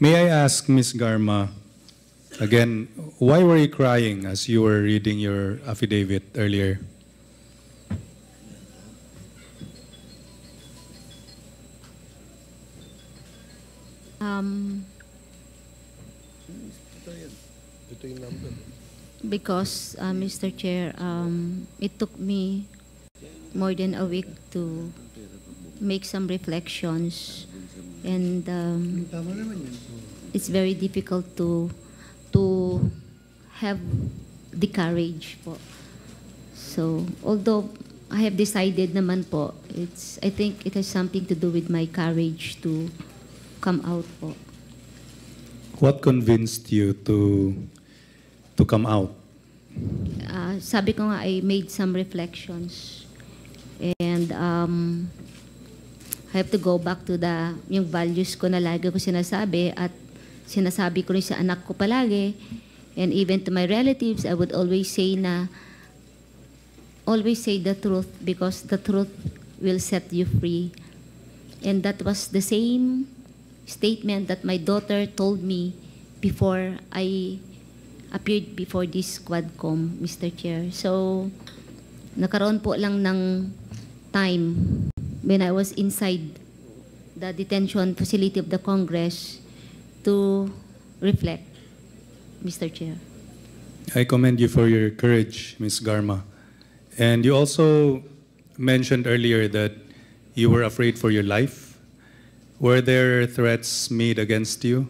May I ask, Ms. Garma, again, why were you crying as you were reading your affidavit earlier? Because, Mr. Chair, it took me more than a week to make some reflections, and it's very difficult to have the courage po. So, although I have decided naman po, I think it has something to do with my courage to come out po. What convinced you to come out? Sabi ko nga, I made some reflections, and I have to go back to yung values ko na lagi ko sinasabi, at sinasabi ko rin sa anak ko palagi, and even to my relatives, I would always say the truth, because the truth will set you free. And that was the same statement that my daughter told me before I appeared before this Quadcom, Mr. Chair. So, nakaroon po lang ng time when I was inside the detention facility of the Congress to reflect, Mr. Chair. I commend you for your courage, Ms. Garma. And you also mentioned earlier that you were afraid for your life. Were there threats made against you?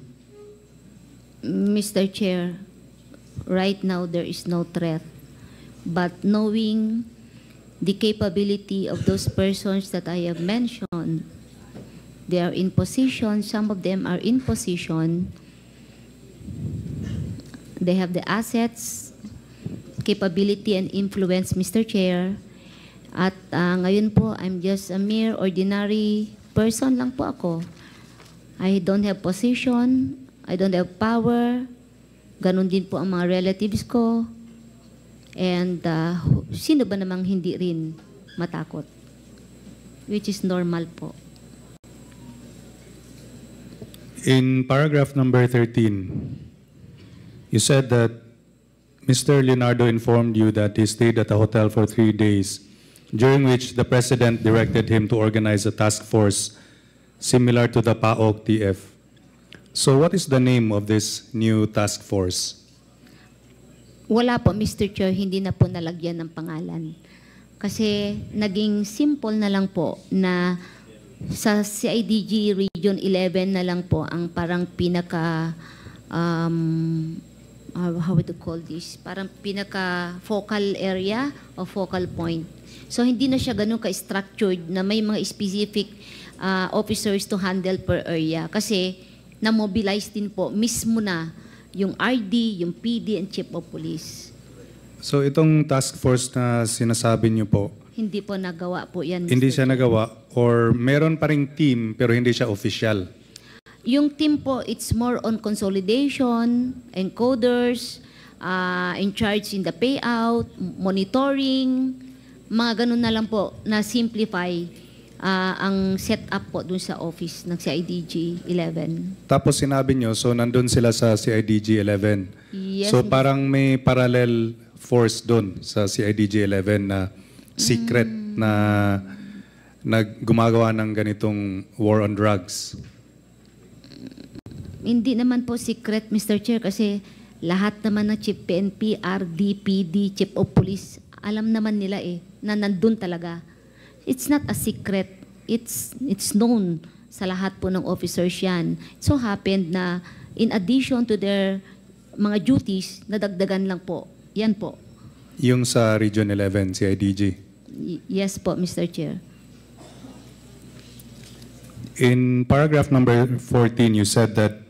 Mr. Chair, right now there is no threat. But knowing the capability of those persons that I have mentioned, they are in position, some of them are in position, they have the assets, capability, and influence, Mr. Chair. At ngayon po, I'm just a mere ordinary person lang po ako. I don't have position, I don't have power, ganun din po ang mga relatives ko. And sino ba namang hindi rin matakot? Which is normal po. In paragraph number 13, you said that Mr. Leonardo informed you that he stayed at a hotel for 3 days, during which the President directed him to organize a task force similar to the PAOK-TF. So what is the name of this new task force? Wala po, Mr. Chair, hindi na po nalagyan ng pangalan. Kasi naging simple na lang po na sa CIDG Region 11 na lang po ang parang pinaka, how would you call this? Parang pinaka focal area o focal point. So hindi na siya ganun ka-structured na may mga specific officers to handle per area. Kasi na-mobilize din po mismo na yung RD, yung PD, and Chief of Police. So itong task force na sinasabi niyo po, hindi po nagawa po yan, Mr. Hindi siya Chair. nagawa, or meron pa ring team pero hindi siya official? Yung team po, it's more on consolidation, encoders, in charge in the payout, monitoring, mga ganun na lang po na simplify ang setup po dun sa office ng CIDG 11. Tapos sinabi nyo, so nandun sila sa CIDG 11. Yes, So parang may parallel force dun sa CIDG 11 na secret na gumagawa ng ganitong war on drugs. Hindi naman po secret, Mr. Chair, kasi lahat naman ng Chief PNP, RD, PD, Chief of Police, alam naman nila na nandun talaga. It's not a secret. It's known sa lahat po ng officers yan. It so happened na in addition to their mga duties, nadagdagan lang po. Yan po. Yung sa Region 11, CIDG. Yes po, Mr. Chair. In paragraph number 14, you said that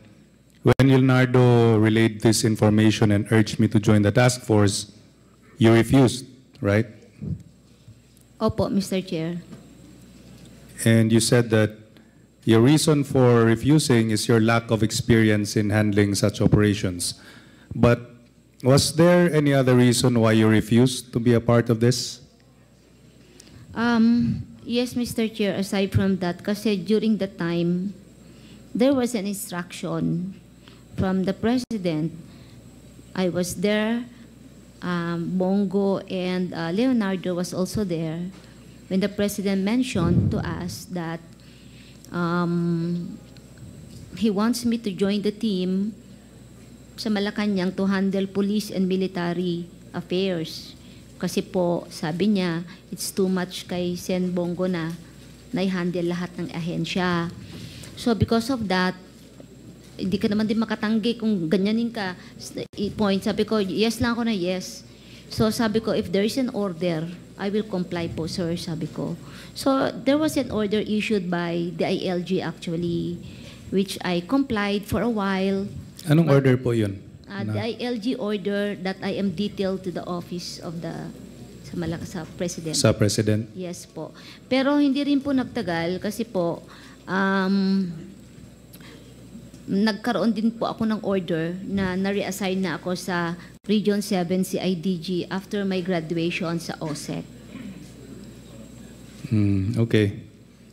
when Leonardo relayed this information and urged me to join the task force, you refused, right? Opo, Mr. Chair. And you said that your reason for refusing is your lack of experience in handling such operations. But was there any other reason why you refused to be a part of this? Yes, Mr. Chair, aside from that, kasi during the time, there was an instruction from the President. I was there, Bongo and Leonardo was also there, when the President mentioned to us that he wants me to join the team sa Malacanang to handle police and military affairs. Kasi po, sabi niya, it's too much kay Sen Bongo na i-handle lahat ng ahensya. So because of that, hindi ka naman din makatanggi kung ganyanin ka. Point, sabi ko, yes lang ako na yes. So sabi ko, if there is an order, I will comply po, sir, sabi ko. So there was an order issued by the ILG actually, which I complied for a while. Anong order po yun? The ILG order that I am detailed to the office of the sa President. Sa President? Yes po. Pero hindi rin po nagtagal kasi po nagkaroon din po ako ng order na na-reassign na ako sa Region 7 CIDG after my graduation sa OSEC. Okay.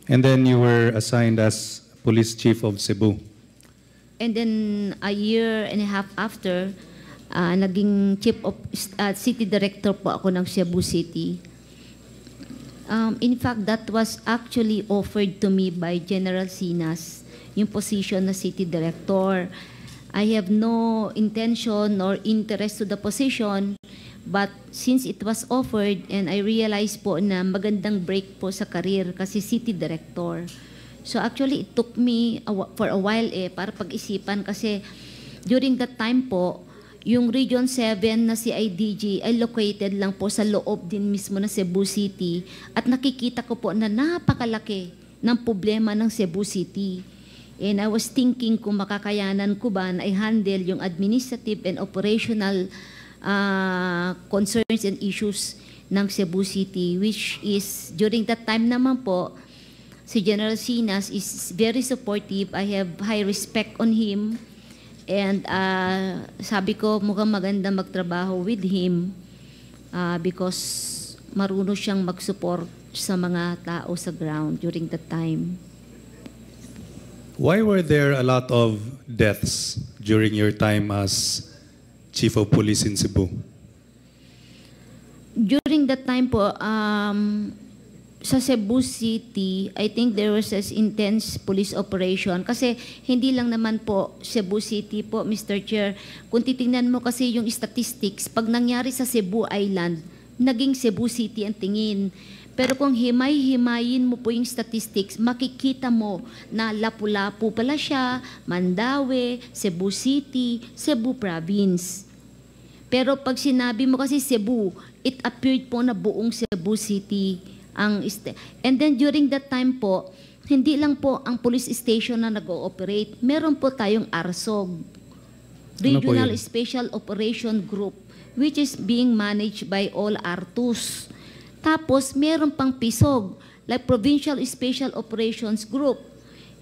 And then you were assigned as Police Chief of Cebu. And then a year and a half after, naging Chief of City Director po ako ng Cebu City. In fact, that was actually offered to me by General Sinas, yung position na City Director. I have no intention nor interest to the position, but since it was offered and I realized po na magandang break po sa career kasi City Director. So actually, it took me for a while para pag-isipan kasi during that time po, yung Region 7 na CIDG ay located lang po sa loob din mismo ng Cebu City at nakikita ko po na napakalaki ng problema ng Cebu City. And I was thinking kung makakayanan ko ba na i-handle yung administrative and operational concerns and issues ng Cebu City, which is during that time naman po, si General Sinas is very supportive. I have high respect on him. And sabi ko, mukhang maganda magtrabaho with him because marunong siyang mag-support sa mga tao sa ground during that time. Why were there a lot of deaths during your time as Chief of Police in Cebu? During that time po, sa Cebu City, I think there was this intense police operation kasi hindi lang naman po Cebu City po, Mr. Chair. Kung titingnan mo kasi yung statistics, pag nangyari sa Cebu Island, naging Cebu City ang tingin. Pero kung himay-himayin mo po yung statistics, makikita mo na Lapu-Lapu pala siya, Mandaue, Cebu City, Cebu Province. Pero pag sinabi mo kasi Cebu, it appeared po na buong Cebu City. And then during that time po, hindi lang po ang police station na nag-ooperate. Meron po tayong ARSOG, Regional Special Operation Group, which is being managed by all R2s. Tapos meron pang PISOG, like Provincial Special Operations Group.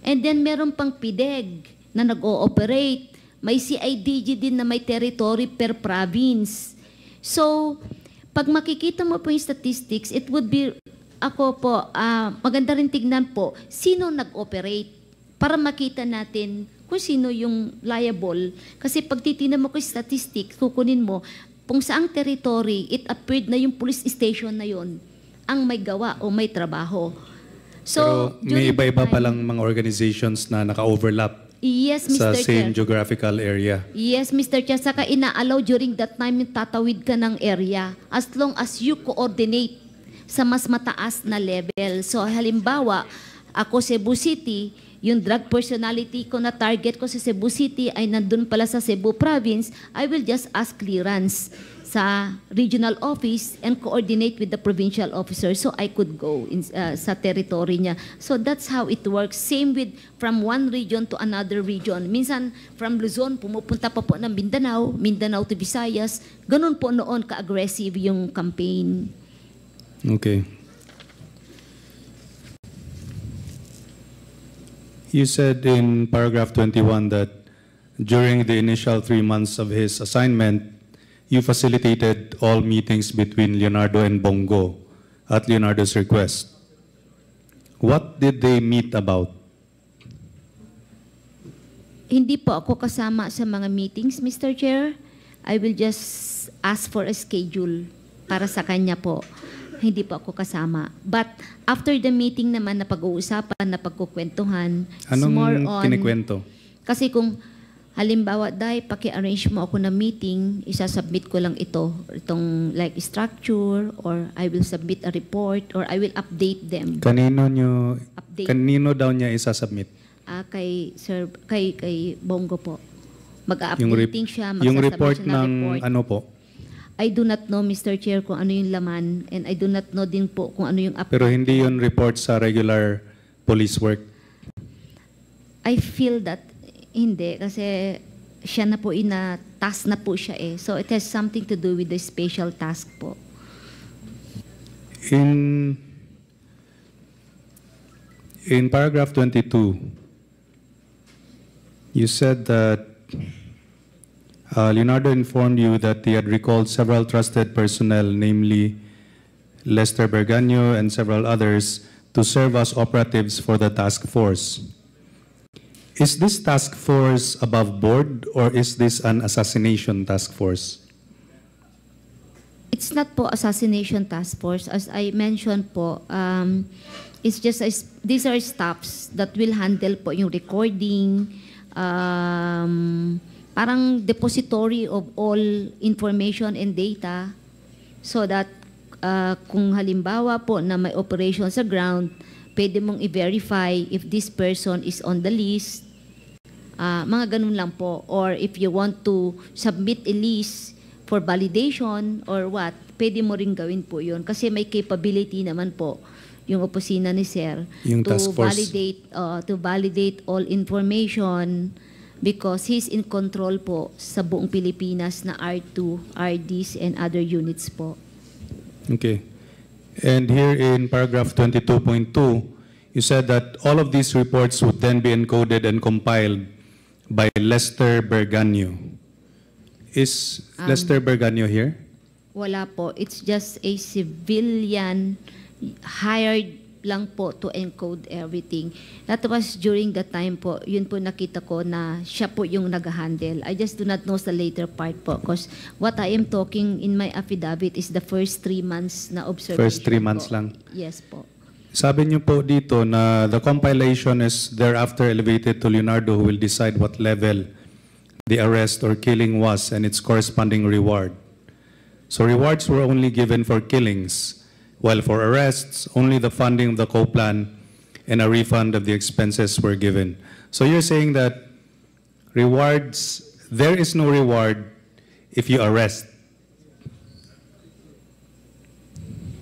And then meron pang PIDEG na nag-ooperate. May CIDG din na may territory per province. So, pag makikita mo po yung statistics, it would be ako po, maganda rin tignan po, sino nag-operate para makita natin kung sino yung liable. Kasi pag titinan mo ko yung statistics, kukunin mo, kung saang territory, it appeared na yung police station na yon ang may gawa o may trabaho. So, pero may iba-iba palang mga organizations na naka-overlap. Yes, Mr. Sa Chair. same geographical area. Yes, Mr. Chair. Saka ina-allow during that time yung tatawid ka ng area as long as you coordinate sa mas mataas na level. So halimbawa, ako Cebu City, yung drug personality ko na target ko sa Cebu City ay nandun pala sa Cebu Province, I will just ask clearance sa regional office and coordinate with the provincial officer so I could go sa territory niya. So that's how it works. Same with from one region to another region. Minsan from Luzon, pumupunta pa po ng Mindanao, Mindanao to Visayas. Ganun po noon ka-aggressive yung campaign. Okay. You said in paragraph 21 that during the initial 3 months of his assignment, you facilitated all meetings between Leonardo and Bongo at Leonardo's request. What did they meet about? Hindi po ako kasama sa mga meetings, Mr. Chair. I will just ask for a schedule para sa kanya po. Hindi po ako kasama. But after the meeting naman na pag-uusapan, na pagkukwentuhan, it's more Anong on... kinikwento? Kasi kung halimbawa, dahil paki-arrange mo ako na meeting, isasubmit ko lang itong like structure, or I will submit a report, or I will update them. Kanino daw niya isasubmit? Kay Bongo po. Yung Mag-updating siya, yung magsasubmit report siya ng ng report. ano po? I do not know, Mr. Chair, kung ano yung laman, and I do not know din po kung ano yung update. Pero hindi yun report sa regular police work? I feel that hindi, kasi siya na po task na po siya eh. So it has something to do with the special task po. In paragraph 22, you said that Leonardo informed you that he had recalled several trusted personnel, namely Lester Berganio and several others, to serve as operatives for the task force. Is this task force above board, or is this an assassination task force? It's not po assassination task force. As I mentioned po, it's just, these are staffs that will handle po yung recording, parang depository of all information and data, so that kung halimbawa po na may operation sa ground, pwede mong i-verify if this person is on the list, mga ganun lang po. Or if you want to submit a list for validation or what, pwede mo rin gawin po yun. Kasi may capability naman po yung opisina ni Sir Yung to task force. validate all information, because he's in control po sa buong Pilipinas na R2, RDs, and other units po. Okay. And here in paragraph 22.2, you said that all of these reports would then be encoded and compiled by Lester Berganio. Is Lester Berganio here? Wala po. It's just a civilian hired lang po to encode everything. That was during the time po, yun po nakita ko na siya po yung nag-handle. I just do not know the later part po, because what I am talking in my affidavit is the first 3 months na observation. First 3 months po. lang. Yes po. Sabi niyo po dito na the compilation is thereafter elevated to Leonardo, who will decide what level the arrest or killing was and its corresponding reward. So rewards were only given for killings, while for arrests, only the funding of the co-plan and a refund of the expenses were given. So you're saying that rewards, there is no reward if you arrest.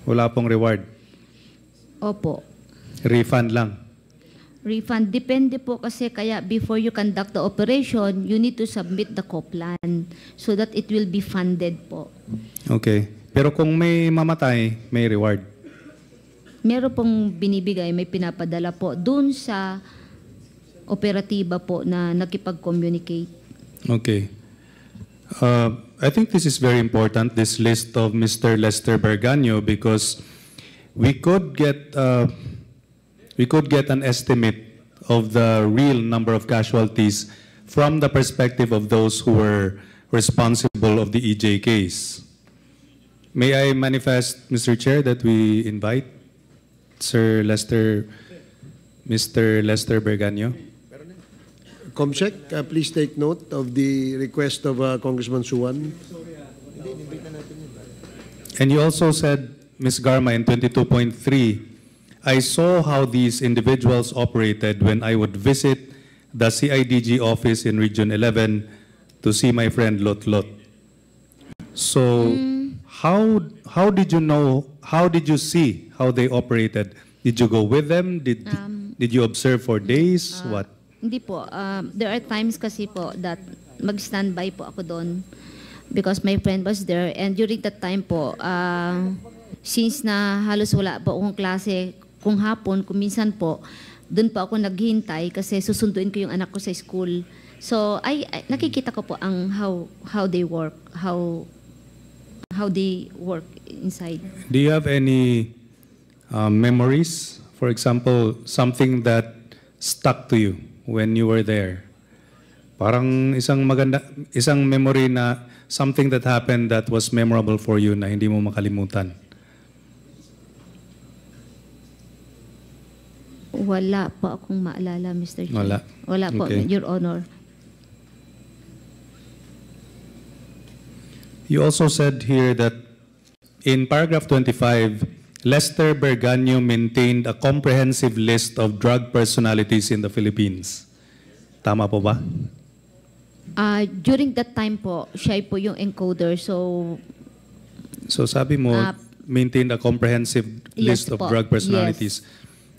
Wala pong reward. Opo. Refund lang. Refund. Depende po kasi, kaya before you conduct the operation, you need to submit the co-plan so that it will be funded po. Okay. Pero kung may mamatay, may reward. Meron pong binibigay, may pinapadala po dun sa operatiba po na nakipag-communicate. Okay. I think this is very important, this list of Mr. Lester Berganio, because we could get an estimate of the real number of casualties from the perspective of those who were responsible of the EJ case. May I manifest, Mr. Chair, that we invite Mr. Lester Berganio? Comsec, please take note of the request of Congressman Suwan. And you also said, Ms. Garma, in 22.3, I saw how these individuals operated when I would visit the CIDG office in Region 11 to see my friend Lot Lot. So, how did you know, how did you see how they operated? Did you go with them? Did you observe for days? What? Hindi po. There are times kasi po that mag-standby po ako doon because my friend was there. And during that time po, since na halos wala po akong klase, kung hapon, kung minsan po, doon po ako naghintay kasi susunduin ko yung anak ko sa school. So, nakikita ko po ang how they work, how they work inside. Do you have any memories? For example, something that stuck to you when you were there? Parang isang memory na something that happened that was memorable for you na hindi mo makalimutan. Wala po akong maalala, Mr. Chair. Wala. Wala po, Okay. Your Honor. You also said here that in paragraph 25, Lester Berganio maintained a comprehensive list of drug personalities in the Philippines. Tama po ba? During that time po, siya po yung encoder. So, So sabi mo, maintained a comprehensive Yes list of po. drug personalities.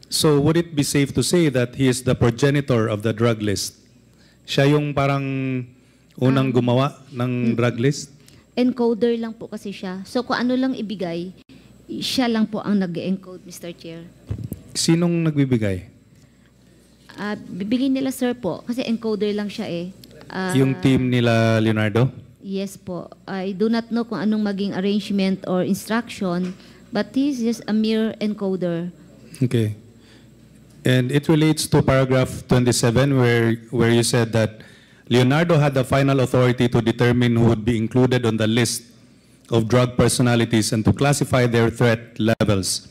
So would it be safe to say that he is the progenitor of the drug list? Siya yung parang unang gumawa ng drug list? encoder lang po kasi siya. So, kung ano lang ibigay, siya lang po ang nag-encode, Mr. Chair. Sinong nagbibigay? Bibigay nila, sir po, kasi encoder lang siya eh. Yung team nila Leonardo? Yes po. I do not know kung anong maging arrangement or instruction, but he is just a mere encoder. Okay. And it relates to paragraph 27 where you said that Leonardo had the final authority to determine who would be included on the list of drug personalities and to classify their threat levels,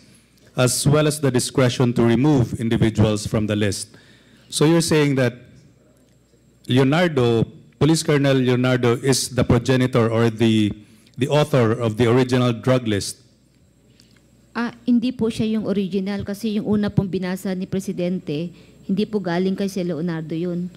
as well as the discretion to remove individuals from the list. So you're saying that Leonardo, Police Colonel Leonardo, is the progenitor or the author of the original drug list? Hindi po siya yung original kasi yung una pong binasa ni Presidente, hindi po galing kay si Leonardo yun.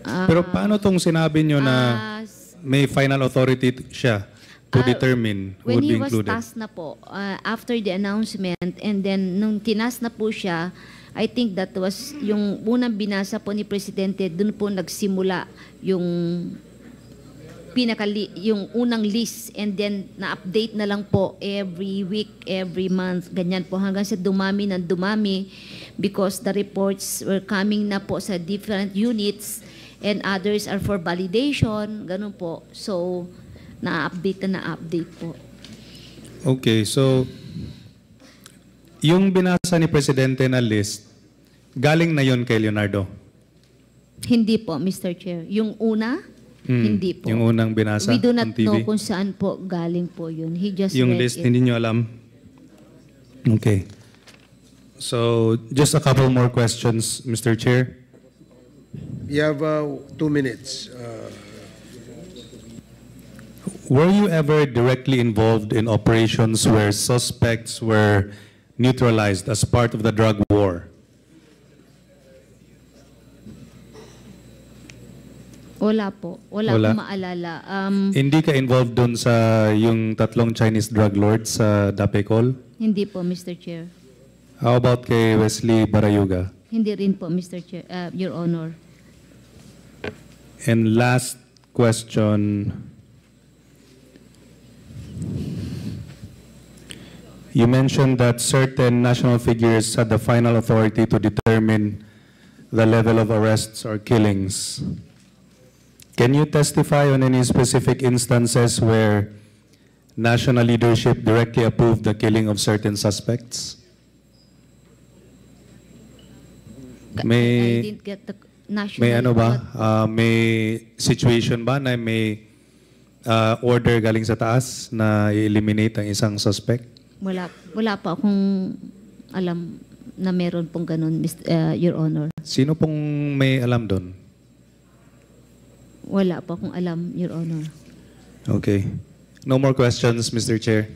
Pero paano tong sinabi nyo na may final authority siya to determine who when would be he was included? tasked na po, after the announcement, and then nung tinas na po siya, I think that was yung unang binasa po ni Presidente, dun po nagsimula yung yung unang list, and then na-update na lang po every week, every month, ganyan po hanggang sa dumami ng dumami because the reports were coming na po sa different units and others are for validation, ganun po. So, na-update po. Okay, so yung binasa ni Presidente na list, galing na yon kay Leonardo? Hindi po, Mr. Chair. Yung una, hindi po. Yung unang binasa We do not on TV? know kung saan po galing po yun. He just Yung read list, it. hindi nyo alam? Okay. So, just a couple more questions, Mr. Chair. You have 2 minutes. Were you ever directly involved in operations where suspects were neutralized as part of the drug war? Wala po. Wala Wala. akong maalala. Hindi ka involved doon sa yung tatlong Chinese drug lords sa Dapecol? Hindi po, Mr. Chair. How about kay Wesley Barayuga? Hindi rin po, Mr. Chair, Your Honor. And last question. You mentioned that certain national figures had the final authority to determine the level of arrests or killings. Can you testify on any specific instances where national leadership directly approved the killing of certain suspects? I May didn't get the national... may ano ba? May situation ba na may order galing sa taas na i-eliminate ang isang suspect? Wala pa akong alam na meron pong ganun, Your Honor. Sino pong may alam doon? Wala pa akong alam, Your Honor. Okay. No more questions, Mr. Chair.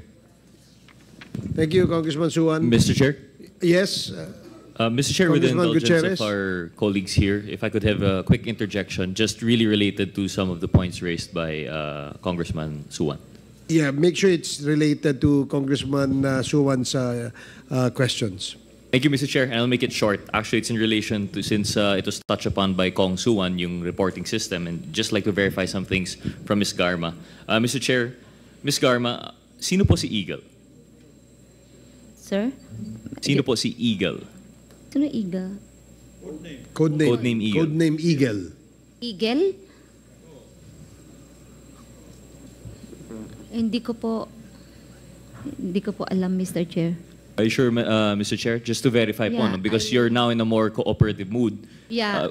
Thank you, Congressman Suwan. Mr. Chair? Yes, Mr. Chair, with the Congressman indulgence Gutierrez. of our colleagues here, if I could have a quick interjection, just really related to some of the points raised by Congressman Suwan. yeah, make sure it's related to Congressman Suwan's questions. Thank you, Mr. Chair, and I'll make it short. Actually, it's in relation to, since it was touched upon by Kong Suwan, yung reporting system, and just like to verify some things from Ms. Garma. Mr. Chair, Ms. Garma, sino po si Eagle? Sir? Sino po si Eagle? Sino Iga? Codename Eagle. Codename Eagle. Eagle? Hindi ko po alam, Mr. Chair. Are you sure, Mr. Chair? Just to verify po, Yeah, no? Because you're now in a more cooperative mood. Yeah,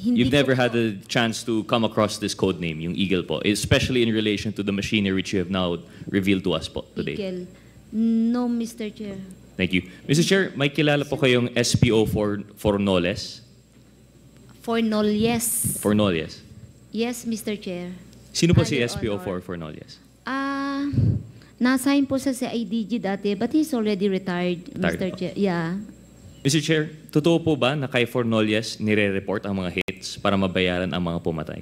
Hindi You've ko never had po- a chance to come across this code name, yung Eagle po, especially in relation to the machinery which you have now revealed to us po today. Eagle. No, Mr. Chair. Thank you. Mr. Chair, may kilala po kayong SPO for Fornoles? Fornolies. Fornoles. Yes, Mr. Chair. Sino po si Your SPO for Honor. Fornoles? Na-assign po sa CIDG dati, but he's already retired, Retired Mr. po. Chair. Yeah. Mr. Chair, totoo po ba na kay Fornoles nire-report ang mga hits para mabayaran ang mga pumatay?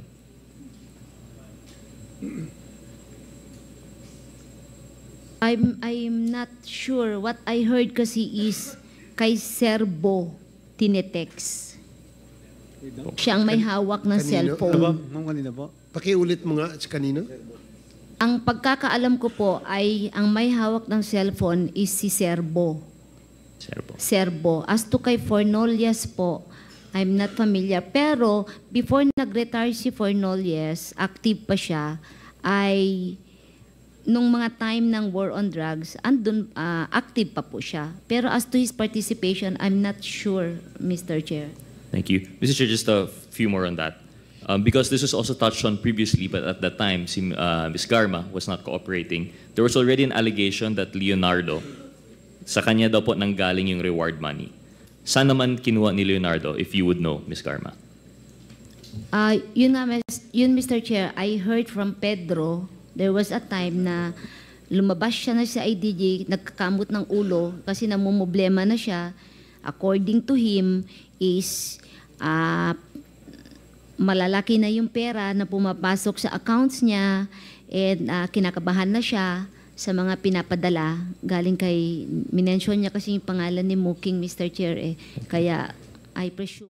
I'm not sure. What I heard kasi is kay Serbo tinetext. Siya ang may hawak ng Kanino? cellphone. Ano ba? Ma'am, kanina po? Pakiulit mo nga kanino? Ang pagkakaalam ko po ay ang may hawak ng cellphone is si Serbo. Sir po. Serbo. As to kay Fornolias po, I'm not familiar. Pero before nag-retire si Fornolias, active pa siya, ay nung mga time ng war on drugs, andun, active pa po siya. Pero as to his participation, I'm not sure, Mr. Chair. Thank you. Mr. Chair, just a few more on that. Because this was also touched on previously, but at that time, si Ms. Garma was not cooperating. There was already an allegation that Leonardo, sa kanya daw po nanggaling yung reward money. Saan naman kinuha ni Leonardo, if you would know, Ms. Garma? Yun, Mr. Chair, I heard from Pedro, there was a time na lumabas siya na sa IDG, nagkakamot ng ulo kasi namumblema na siya. According to him, is malalaki na yung pera na pumapasok sa accounts niya and kinakabahan na siya sa mga pinapadala galing kay, minention niya kasi yung pangalan ni Muking, Mr. Chair, kaya I presume